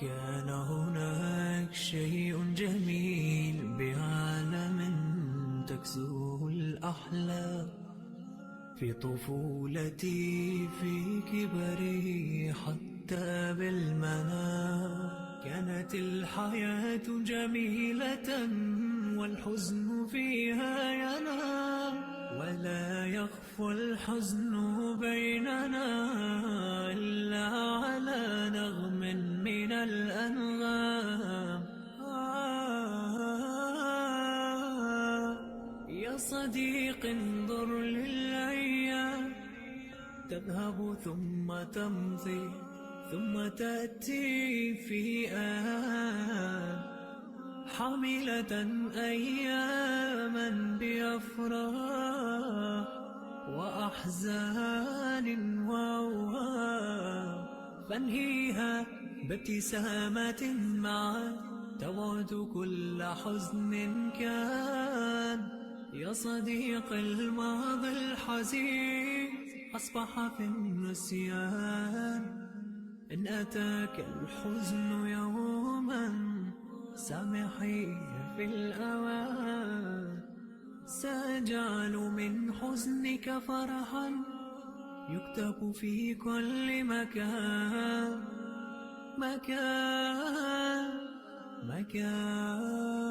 كان هناك شيء جميل بعالم تكسوه الأحلام، في طفولتي في كبري حتى بالمنام. كانت الحياة جميلة والحزن فيها ينام، ولا يخفى الحزن بيننا إلا على نغم من الأنغام. يا صديق انظر للأيام تذهب ثم تمضي ثم تأتي في حاملة أياما بأفراح وأحزان وأوهام، فانهيها بابتسامة معا تبعد كل حزن كان. يا صديق الماضي الحزين أصبح في النسيان، إن أتاك الحزن يوما سامحي في الأوان. سأجعل من حزنك فرحا يكتب في كل مكان، مكان، مكان.